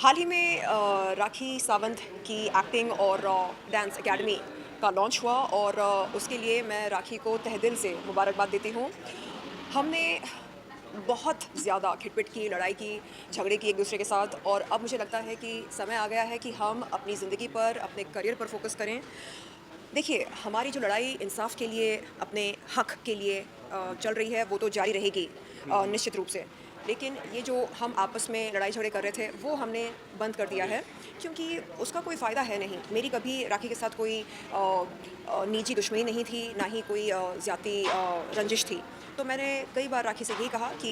हाल ही में राखी सावंत की एक्टिंग और डांस एकेडमी का लॉन्च हुआ और उसके लिए मैं राखी को तहे दिल से मुबारकबाद देती हूँ। हमने बहुत ज़्यादा खिटपिट की, लड़ाई की, झगड़े की एक दूसरे के साथ और अब मुझे लगता है कि समय आ गया है कि हम अपनी ज़िंदगी पर, अपने करियर पर फोकस करें। देखिए, हमारी जो लड़ाई इंसाफ के लिए, अपने हक के लिए चल रही है, वो तो जारी रहेगी निश्चित रूप से। लेकिन ये जो हम आपस में लड़ाई झगड़े कर रहे थे, वो हमने बंद कर दिया है क्योंकि उसका कोई फ़ायदा है नहीं। मेरी कभी राखी के साथ कोई निजी दुश्मनी नहीं थी, ना ही कोई ज़्यादती रंजिश थी। तो मैंने कई बार राखी से यही कहा कि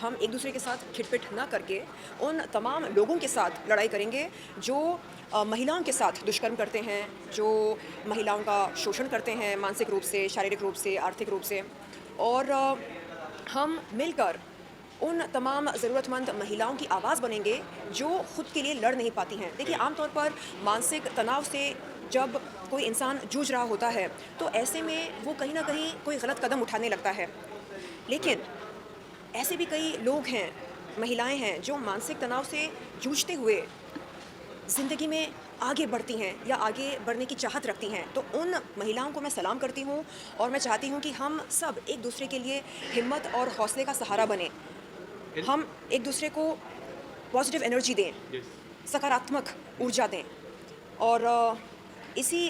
हम एक दूसरे के साथ खिटपिट ना करके उन तमाम लोगों के साथ लड़ाई करेंगे जो महिलाओं के साथ दुष्कर्म करते हैं, जो महिलाओं का शोषण करते हैं मानसिक रूप से, शारीरिक रूप से, आर्थिक रूप से। और हम मिलकर उन तमाम ज़रूरतमंद महिलाओं की आवाज़ बनेंगे जो खुद के लिए लड़ नहीं पाती हैं। देखिए, आमतौर पर मानसिक तनाव से जब कोई इंसान जूझ रहा होता है, तो ऐसे में वो कहीं न कहीं कोई गलत कदम उठाने लगता है। लेकिन ऐसे भी कई लोग हैं, महिलाएँ हैं, जो मानसिक तनाव से जूझते हुए ज़िंदगी में आगे बढ़ती हैं या आगे बढ़ने की चाहत रखती हैं। तो उन महिलाओं को मैं सलाम करती हूँ और मैं चाहती हूँ कि हम सब एक दूसरे के लिए हिम्मत और हौसले का सहारा बनें। इन हम एक दूसरे को पॉजिटिव एनर्जी दें, यस। सकारात्मक ऊर्जा दें और इसी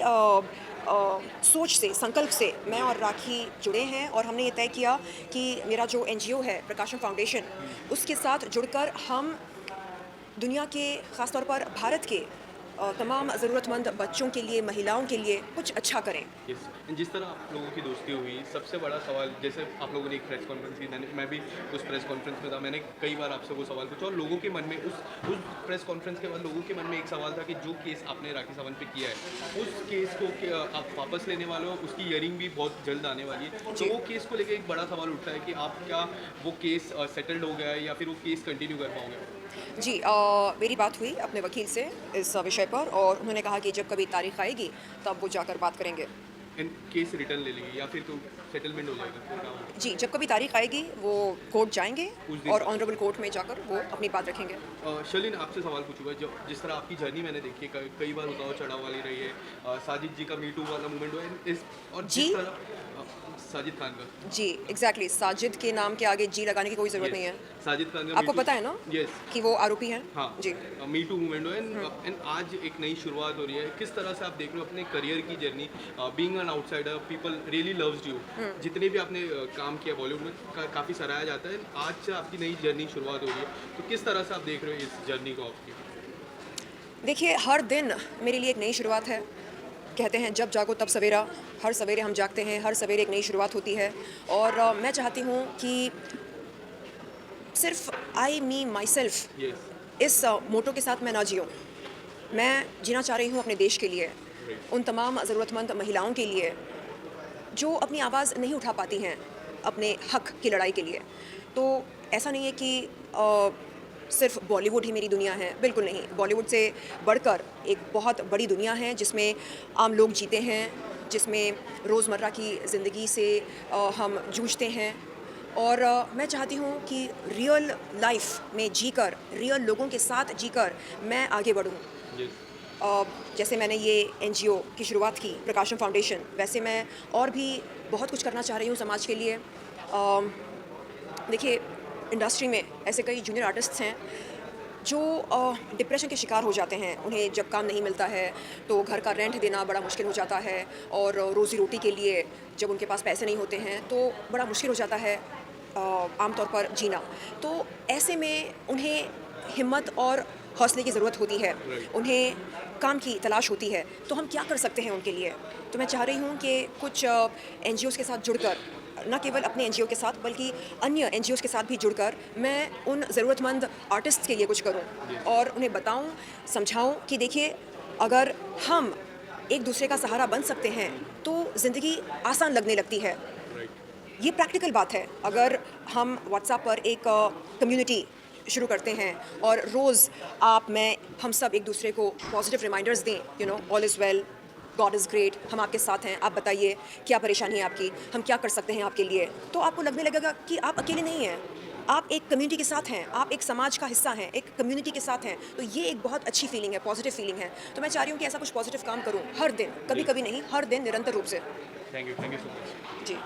सोच से, संकल्प से मैं और राखी जुड़े हैं और हमने ये तय किया कि मेरा जो एनजीओ है, प्रकाशम फाउंडेशन, उसके साथ जुड़कर हम दुनिया के, ख़ास तौर पर भारत के तमाम ज़रूरतमंद बच्चों के लिए, महिलाओं के लिए कुछ अच्छा करें। यस। जिस तरह आप लोगों की दोस्ती हुई, सबसे बड़ा सवाल जैसे आप लोगों ने एक प्रेस कॉन्फ्रेंस की, मैं भी उस प्रेस कॉन्फ्रेंस में था। मैंने कई बार आपसे वो सवाल पूछा और लोगों के मन में उस प्रेस कॉन्फ्रेंस के बाद लोगों के मन में एक सवाल था कि जो केस आपने राखी सावंत पे किया है, उस केस को आप वापस लेने वाले हो, उसकी हियरिंग भी बहुत जल्द आने वाली है। तो जी। वो केस को लेकर एक बड़ा सवाल उठता है कि आप क्या वो केस सेटल्ड हो गया है या फिर वो केस कंटिन्यू कर पाओगे? जी, मेरी बात हुई अपने वकील से इस विषय पर और उन्होंने कहा कि जब कभी तारीख आएगी, तब वो जाकर बात करेंगे। इन केस रिटर्न ले लेंगे या फिर तो सेटलमेंट हो जाएगा? क्या होगा? जी, जब कभी तारीख आएगी, वो कोर्ट जाएँगे उस दिन और ऑनरेबल कोर्ट में जाकर वो अपनी बात रखेंगे। शर्लिन, आपसे सवाल पूछूंगा। जो जिस तरह आपकी जर्नी मैंने देखी है, कई बार उतार चढ़ाव वाली रही है। साजिद जी का मी टू वाला मूवमेंट हुआ है और जी। जिस तरह साजिद खान का। जी, एग्ज़ैक्टली, साजिद के नाम के आगे जी लगाने की कोई ज़रूरत यस। नहीं है। साजिद खान का मी आपको टू। पता है ना यस। कि वो आरोपी हैं? हाँ। जी। मी टू मूवमेंट हुआ है एंड आज एक नई शुरुआत हो रही है। किस तरह से आप देख रहे हो अपने करियर की journey? Being an outsider, people really loves you. जितने भी आपने काम किया बॉलीवुड में, काफ़ी सराहा जाता है। आज से आपकी नई जर्नी शुरुआत हो रही है, तो किस तरह से आप देख रहे हो इस जर्नी को आपकी? देखिए, हर दिन मेरे लिए एक नई शुरुआत है। कहते हैं जब जागो तब सवेरा, हर सवेरे हम जागते हैं, हर सवेरे एक नई शुरुआत होती है और मैं चाहती हूँ कि सिर्फ़ आई, मी, माई सेल्फ़ यस। इस मोटो के साथ मैं ना जिऊँ। मैं जीना चाह रही हूँ अपने देश के लिए, राइट। उन तमाम ज़रूरतमंद महिलाओं के लिए जो अपनी आवाज़ नहीं उठा पाती हैं अपने हक की लड़ाई के लिए। तो ऐसा नहीं है कि सिर्फ़ बॉलीवुड ही मेरी दुनिया है, बिल्कुल नहीं। बॉलीवुड से बढ़कर एक बहुत बड़ी दुनिया है जिसमें आम लोग जीते हैं, जिसमें रोज़मर्रा की ज़िंदगी से हम जूझते हैं और मैं चाहती हूँ कि रियल लाइफ़ में जीकर, रियल लोगों के साथ जीकर मैं आगे बढ़ूँ। यस। जैसे मैंने ये एनजीओ की शुरुआत की, प्रकाशम फाउंडेशन, वैसे मैं और भी बहुत कुछ करना चाह रही हूँ समाज के लिए। देखिए, इंडस्ट्री में ऐसे कई जूनियर आर्टिस्ट्स हैं जो डिप्रेशन के शिकार हो जाते हैं। उन्हें जब काम नहीं मिलता है, तो घर का रेंट देना बड़ा मुश्किल हो जाता है और रोज़ी-रोटी के लिए जब उनके पास पैसे नहीं होते हैं, तो बड़ा मुश्किल हो जाता है आमतौर पर जीना। तो ऐसे में उन्हें हिम्मत और हौसले की ज़रूरत होती है। राइट। उन्हें काम की तलाश होती है। तो हम क्या कर सकते हैं उनके लिए? तो मैं चाह रही हूँ कि कुछ एनजीओज़ के साथ जुड़कर, न केवल अपने एनजीओ के साथ बल्कि अन्य एनजीओज़ के साथ भी जुड़कर मैं उन ज़रूरतमंद आर्टिस्ट्स के लिए कुछ करूँ और उन्हें बताऊँ, समझाऊँ कि देखिए, अगर हम एक दूसरे का सहारा बन सकते हैं, तो ज़िंदगी आसान लगने लगती है। राइट। ये प्रैक्टिकल बात है। अगर हम व्हाट्सएप पर एक कम्युनिटी शुरू करते हैं और रोज़ आप, मैं, हम सब एक दूसरे को पॉजिटिव रिमाइंडर्स दें, all is well, God is great, हम आपके साथ हैं, आप बताइए क्या परेशानी है आपकी, हम क्या कर सकते हैं आपके लिए, तो आपको लगने लगेगा कि आप अकेले नहीं हैं। आप एक कम्युनिटी के साथ हैं, आप एक समाज का हिस्सा हैं, एक कम्युनिटी के साथ हैं, तो ये एक बहुत अच्छी फीलिंग है, पॉजिटिव फीलिंग है। तो मैं चाह रही हूँ कि ऐसा कुछ पॉजिटिव काम करूँ हर दिन, कभी-कभी नहीं, हर दिन निरंतर रूप से। Thank you so much. Ji.